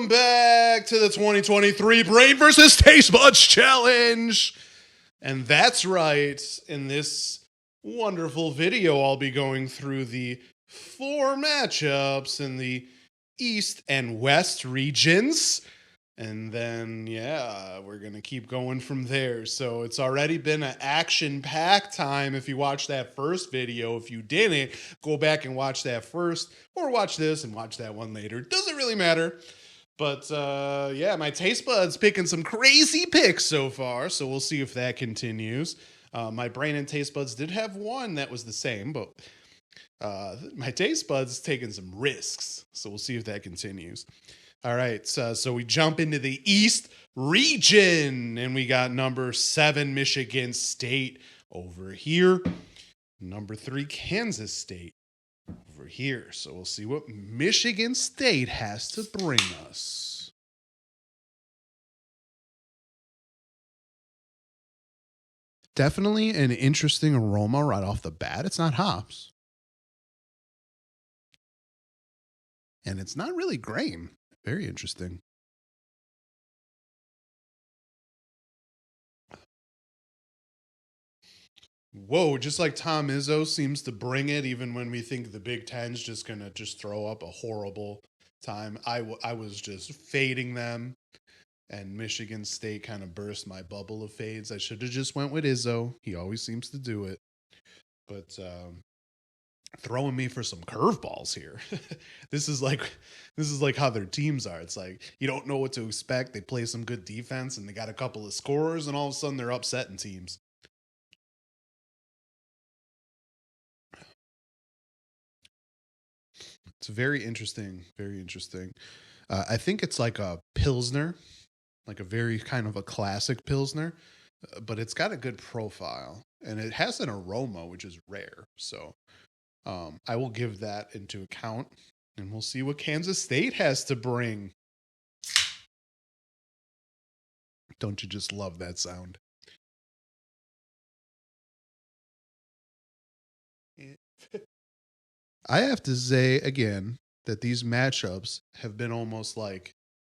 Welcome back to the 2023 Brain versus Taste Buds Challenge. And that's right, in this wonderful video, I'll be going through the 4 matchups in the East and West regions. And then, we're going to keep going from there. So it's already been an action-packed time if you watched that first video. If you didn't, go back and watch that first, or watch this and watch that one later. Doesn't really matter. But, my taste buds picking some crazy picks so far, so we'll see if that continues. My brain and taste buds did have one that was the same, but my taste buds taking some risks, so we'll see if that continues. All right, so we jump into the East region, and we got number 7, Michigan State over here. Number 3, Kansas State over here. So we'll see what Michigan State has to bring us. Definitely an interesting aroma right off the bat. It's not hops. And it's not really grain. Very interesting. Whoa, just like Tom Izzo seems to bring it even when we think the Big Ten's just going to just throw up a horrible time. I was just fading them, and Michigan State kind of burst my bubble of fades. I should have just went with Izzo. He always seems to do it. But throwing me for some curveballs here. This is like how their teams are. It's like you don't know what to expect. They play some good defense and they got a couple of scorers, and all of a sudden they're upsetting teams. It's very interesting. Very interesting. I think it's like a Pilsner, like a very kind of a classic Pilsner, but it's got a good profile and it has an aroma, which is rare. So I will give that into account, and we'll see what Kansas State has to bring. Don't you just love that sound? I have to say again that these matchups have been almost like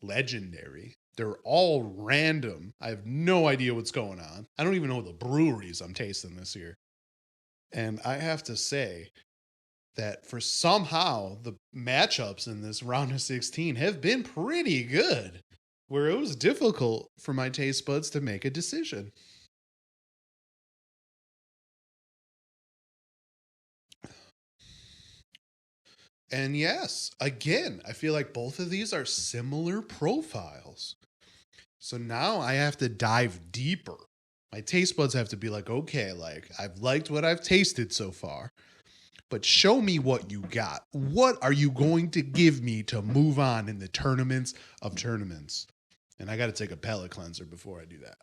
legendary. They're all random. I have no idea what's going on. I don't even know the breweries I'm tasting this year. And I have to say that for somehow the matchups in this round of 16 have been pretty good, where it was difficult for my taste buds to make a decision. And yes, again, I feel like both of these are similar profiles. So now I have to dive deeper. My taste buds have to be like, okay, like I've liked what I've tasted so far, but show me what you got. What are you going to give me to move on in the tournaments of tournaments? And I got to take a palate cleanser before I do that.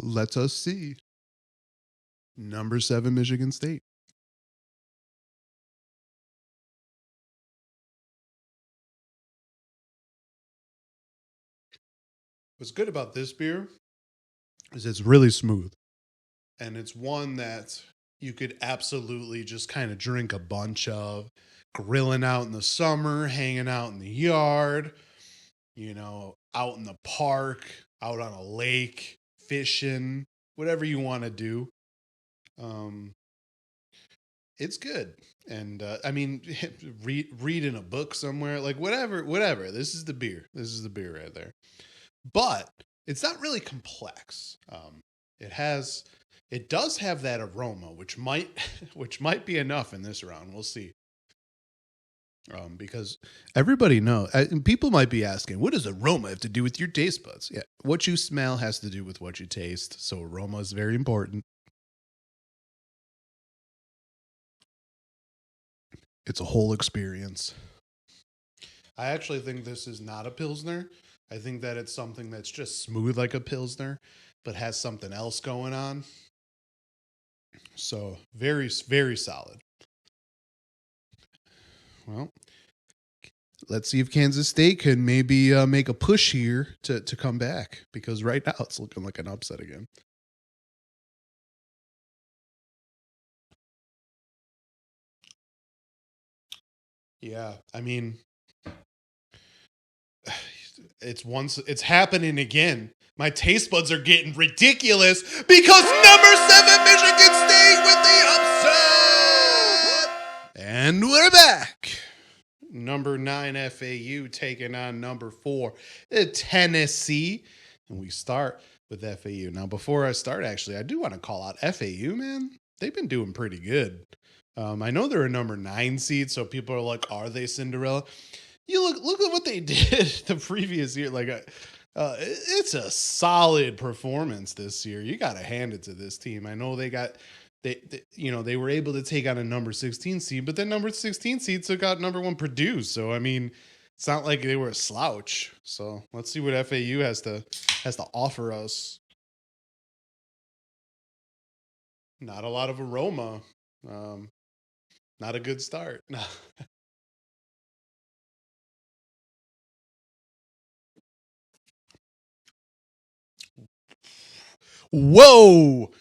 Let us see. Number 7, Michigan State. What's good about this beer is it's really smooth. And it's one that you could absolutely just kind of drink a bunch of, grilling out in the summer, hanging out in the yard, out in the park, out on a lake, fishing, whatever you want to do. It's good. And reading a book somewhere, like whatever. This is the beer. This is the beer right there. But it's not really complex. It does have that aroma, which might be enough in this round. We'll see. Because everybody knows, and people might be asking, what does aroma have to do with your taste buds? Yeah, what you smell has to do with what you taste. So aroma is very important. It's a whole experience. I actually think this is not a Pilsner. I think that it's something that's just smooth like a Pilsner, but has something else going on. So very, very solid. Well, let's see if Kansas State can maybe make a push here to come back, because right now it's looking like an upset again. Yeah, I mean, it's happening again. My taste buds are getting ridiculous because number 7 Michigan State with the upset. And we're back. Number 9 FAU taking on number 4 Tennessee. And we start with FAU. Now, before I start, actually, I do want to call out FAU, man. They've been doing pretty good. I know they're a number 9 seed, so people are like, are they Cinderella? You look at what they did the previous year. Like, it's a solid performance this year. You got to hand it to this team. I know they were able to take on a number 16 seed, but then number 16 seed took out number 1 Purdue. So I mean, it's not like they were a slouch. So let's see what FAU has to offer us. Not a lot of aroma. Not a good start. Whoa!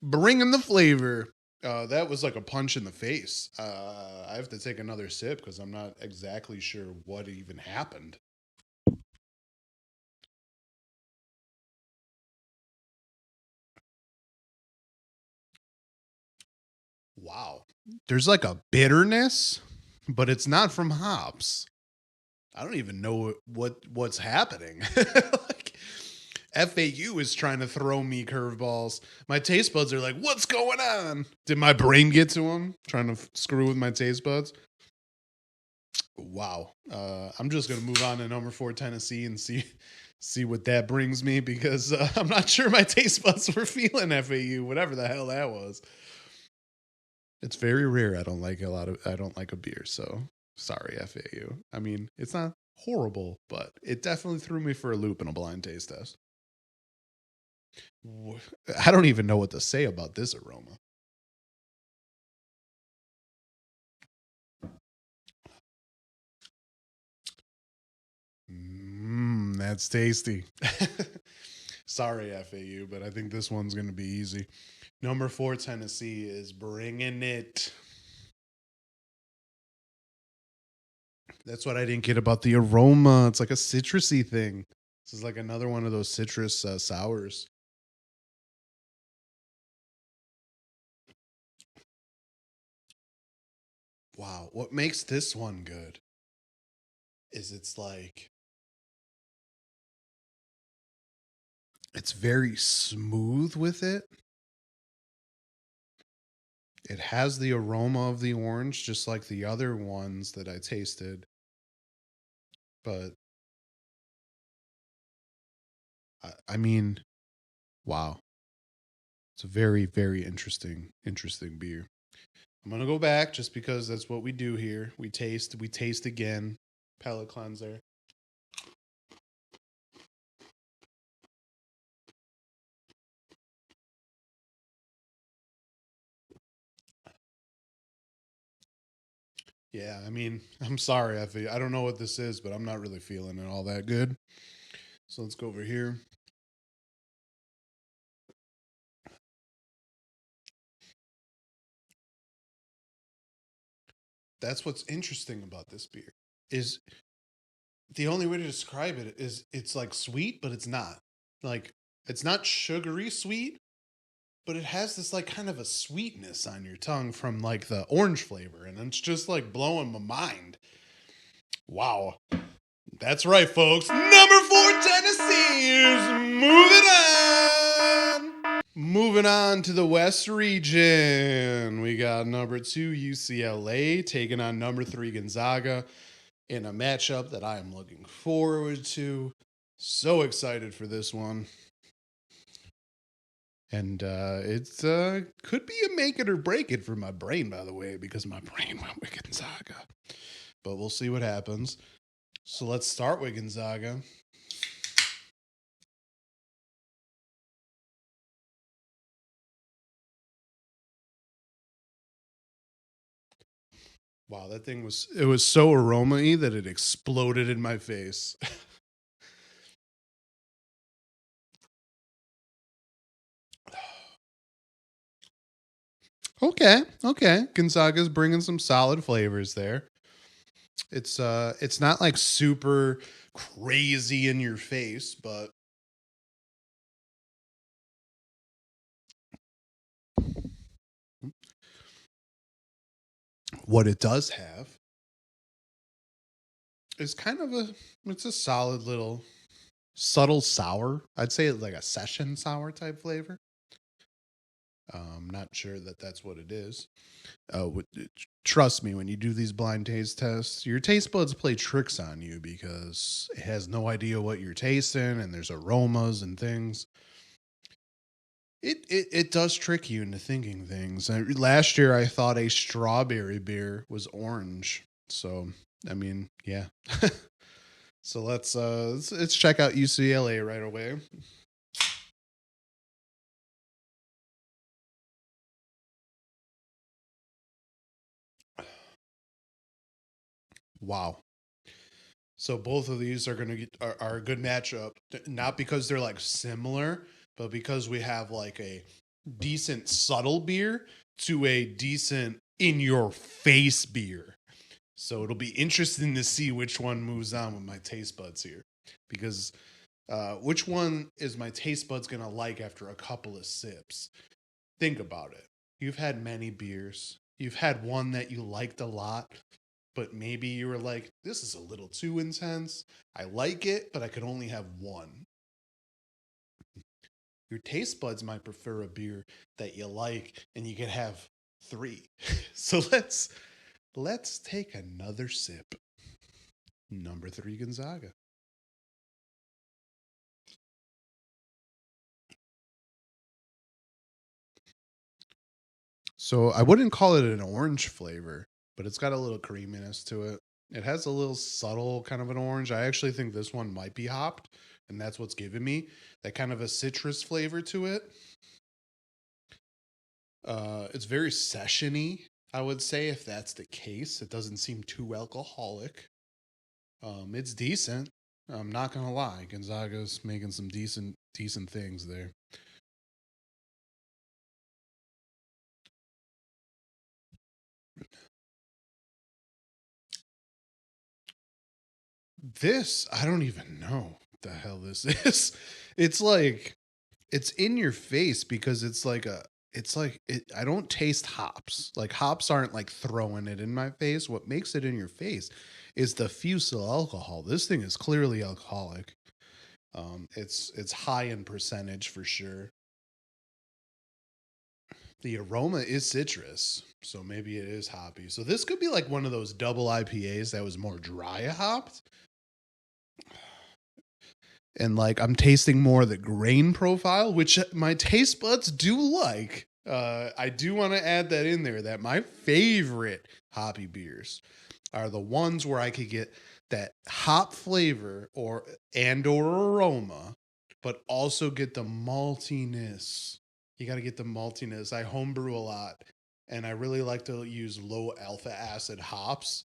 Bringing the flavor. That was like a punch in the face. I have to take another sip because I'm not exactly sure what even happened. Wow. There's like a bitterness, but it's not from hops. I don't even know what's happening. Like, FAU is trying to throw me curveballs. My taste buds are like, what's going on? Did my brain get to them? Trying to screw with my taste buds? Wow. I'm just going to move on to number 4 Tennessee and see what that brings me because I'm not sure my taste buds were feeling FAU, whatever the hell that was. It's very rare. I don't like a beer, so sorry, FAU. I mean, it's not horrible, but it definitely threw me for a loop in a blind taste test. I don't even know what to say about this aroma. That's tasty. Sorry, FAU, but I think this one's going to be easy. Number 4 Tennessee is bringing it. That's what I didn't get about the aroma. It's like a citrusy thing. This is like another one of those citrus sours. Wow. What makes this one good is it's very smooth with it. It has the aroma of the orange, just like the other ones that I tasted. But I mean, wow. It's a very, very interesting beer. I'm gonna go back just because that's what we do here. We taste again. Palate cleanser. Yeah, I mean, I'm sorry, I don't know what this is, but I'm not really feeling it all that good. So let's go over here. That's what's interesting about this beer is the only way to describe it is it's like sweet, but it's not. Like it's not sugary sweet, but it has this like kind of a sweetness on your tongue from like the orange flavor, and it's just like blowing my mind. Wow. That's right, folks. Number 4 Tennessee is moving on. Moving on to the West region, we got number 2 UCLA taking on number 3 Gonzaga in a matchup that I am looking forward to. So excited for this one. And it's could be a make it or break it for my brain, by the way, because my brain went with Gonzaga. But we'll see what happens. So let's start with Gonzaga. Wow, that thing was so aroma-y that it exploded in my face. Okay. Gonzaga's bringing some solid flavors there. It's not like super crazy in your face, but what it does have is kind of it's a solid little subtle sour. I'd say it's like a session sour type flavor. Not sure that that's what it is. Trust me, when you do these blind taste tests, your taste buds play tricks on you because it has no idea what you're tasting, and there's aromas and things. It does trick you into thinking things. Last year, I thought a strawberry beer was orange. So, I mean, yeah. So let's check out UCLA right away. Wow. So both of these are gonna get are a good matchup, not because they're like similar, but because we have like a decent subtle beer to a decent in your face beer. So it'll be interesting to see which one moves on with my taste buds here, because which one is my taste buds gonna like after a couple of sips? Think about it. You've had many beers. You've had one that you liked a lot, but maybe you were like, this is a little too intense. I like it, but I could only have one. Your taste buds might prefer a beer that you like and you could have three. So let's take another sip. Number 3 Gonzaga. So I wouldn't call it an orange flavor, but it's got a little creaminess to it. It has a little subtle kind of an orange. I actually think this one might be hopped, and that's what's giving me that kind of a citrus flavor to it. It's very sessiony, I would say, if that's the case. It doesn't seem too alcoholic. It's decent. I'm not gonna lie. Gonzaga's making some decent things there. This, I don't even know what the hell this is. It's like it's in your face because it's like it I don't taste hops. Like hops aren't like throwing it in my face. What makes it in your face is the fusel alcohol. This thing is clearly alcoholic. It's high in percentage for sure. The aroma is citrus, so maybe it is hoppy. So this could be like one of those double IPAs that was more dry hopped. And like I'm tasting more of the grain profile, which my taste buds do like. I do want to add that in there that my favorite hoppy beers are the ones where I could get that hop flavor or aroma, but also get the maltiness. You got to get the maltiness. I homebrew a lot, and I really like to use low alpha acid hops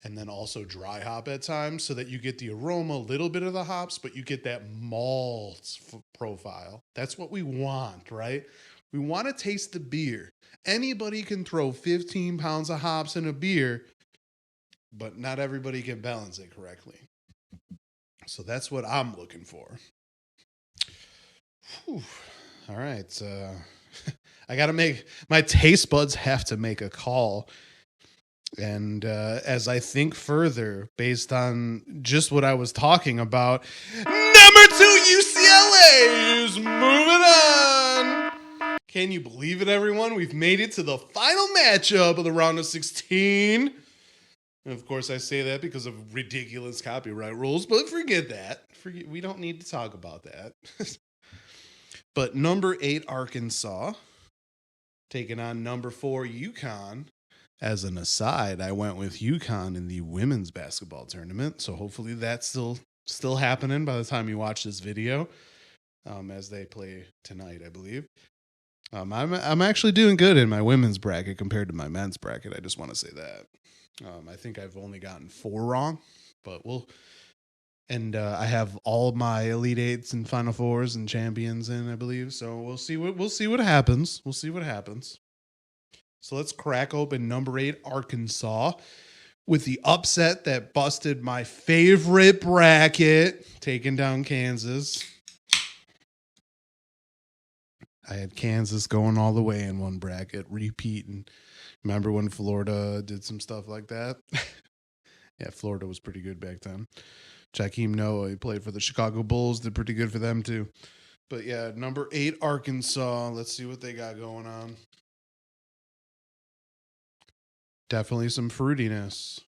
and then also dry hop at times so that you get the aroma, a little bit of the hops, but you get that malt profile. That's what we want, right? We want to taste the beer. Anybody can throw 15 pounds of hops in a beer, but not everybody can balance it correctly. So that's what I'm looking for. Whew. All right. I got to make my taste buds have to make a call. And as I think further, based on just what I was talking about, number 2 UCLA is moving on. Can you believe it, everyone? We've made it to the final matchup of the round of 16. And of course, I say that because of ridiculous copyright rules, but forget that. We don't need to talk about that. But number 8 Arkansas taking on number 4 UConn. As an aside, I went with UConn in the women's basketball tournament, so hopefully that's still happening by the time you watch this video, as they play tonight, I believe. I'm actually doing good in my women's bracket compared to my men's bracket. I just want to say that. I think I've only gotten 4 wrong, but I have all my Elite Eights and Final Fours and champions in, I believe. So we'll see what happens. We'll see what happens. So let's crack open number 8 Arkansas with the upset that busted my favorite bracket, taking down Kansas. I had Kansas going all the way in one bracket, repeating. Remember when Florida did some stuff like that? Yeah, Florida was pretty good back then. Jakeem Noah, he played for the Chicago Bulls, did pretty good for them too. But yeah, number 8, Arkansas. Let's see what they got going on. Definitely some fruitiness.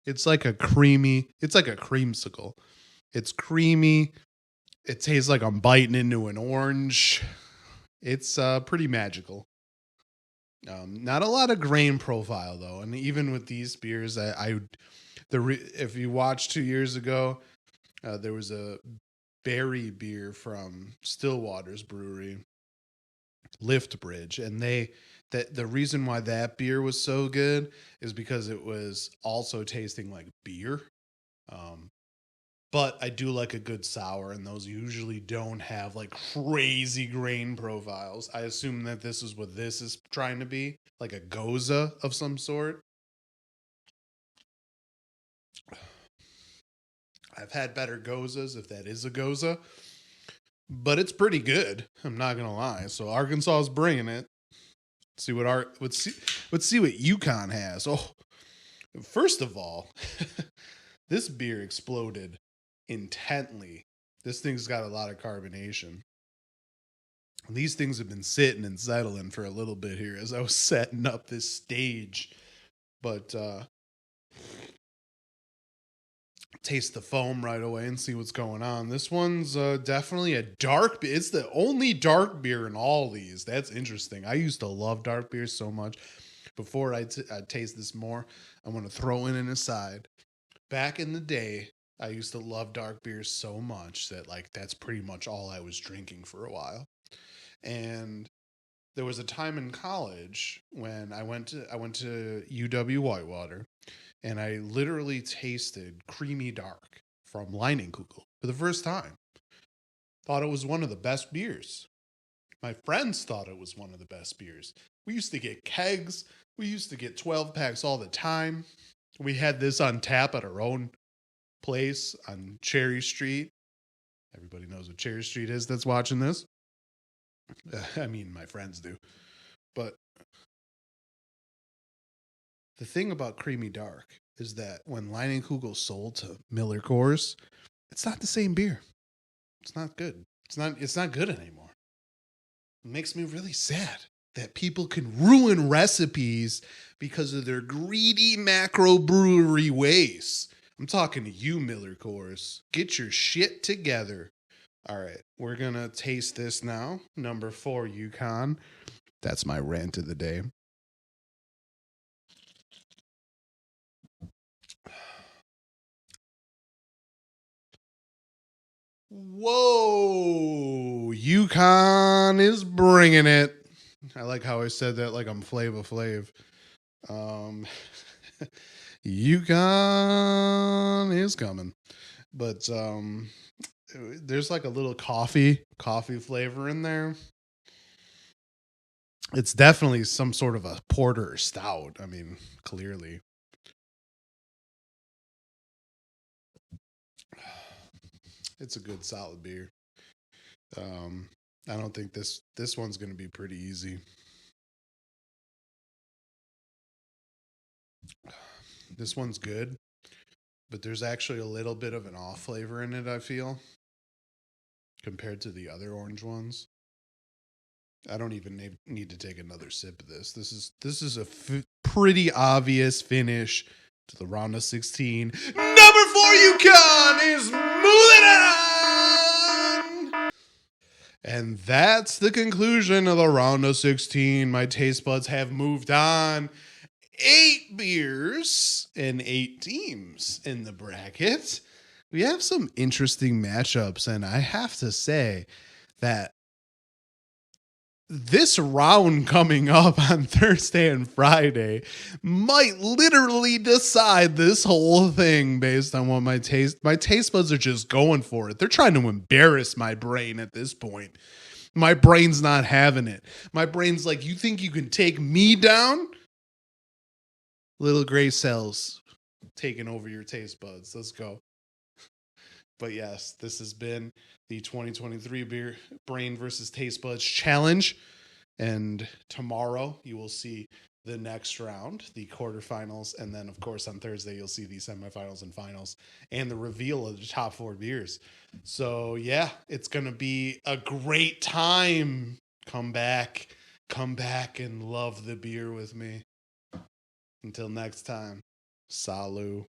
It's like a creamsicle. It's creamy. It tastes like I'm biting into an orange. It's pretty magical. Not a lot of grain profile though, and even with these beers, if you watched 2 years ago, there was a berry beer from Stillwater's brewery, Lift Bridge, and the reason why that beer was so good is because it was also tasting like beer. But I do like a good sour, and those usually don't have like crazy grain profiles. I assume that this is what this is trying to be, like a Goza of some sort. I've had better Gozas, if that is a Goza, but it's pretty good. I'm not gonna lie. So Arkansas is bringing it. Let's see what UConn has. Oh, first of all, this beer exploded intently. This thing's got a lot of carbonation. These things have been sitting and settling for a little bit here as I was setting up this stage. But taste the foam right away and see what's going on. This one's definitely a dark beer. It's the only dark beer in all these. That's interesting. I used to love dark beers so much. Before I taste this more, I'm going to throw in an aside. Back in the day, I used to love dark beers so much that that's pretty much all I was drinking for a while. And there was a time in college when I went to UW Whitewater, and I literally tasted creamy dark from Leinenkugel for the first time. Thought it was one of the best beers. My friends thought it was one of the best beers. We used to get kegs. We used to get 12 packs all the time. We had this on tap at our own place on Cherry Street. Everybody knows what Cherry Street is that's watching this. I mean, my friends do. But the thing about Creamy Dark is that when Leinenkugel sold to Miller Coors, it's not the same beer. It's not good. It's not good anymore. It makes me really sad that people can ruin recipes because of their greedy macro brewery ways. I'm talking to you, Miller Coors. Get your shit together. All right, we're going to taste this now. Number 4, UConn. That's my rant of the day. Whoa, UConn is bringing it. I like how I said that like I'm Flava Flav. UConn is coming. But there's like a little coffee flavor in there. It's definitely some sort of a porter or stout. I mean, clearly. It's a good solid beer. I don't think this one's going to be pretty easy. This one's good, but there's actually a little bit of an off flavor in it, I feel, compared to the other orange ones. I don't even need to take another sip of this. This is a pretty obvious finish to the round of 16. Number 4 UConn is moving on! And that's the conclusion of the round of 16. My taste buds have moved on. 8 beers and 8 teams in the bracket. We have some interesting matchups, and I have to say that this round coming up on Thursday and Friday might literally decide this whole thing based on what my taste buds are just going for it. They're trying to embarrass my brain at this point. My brain's not having it. My brain's like, you think you can take me down? Little gray cells taking over your taste buds. Let's go. But yes, this has been the 2023 Beer Brain versus Taste Buds Challenge. And tomorrow you will see the next round, the quarterfinals. And then, of course, on Thursday, you'll see the semifinals and finals and the reveal of the top 4 beers. So, yeah, it's going to be a great time. Come back and love the beer with me. Until next time, salut.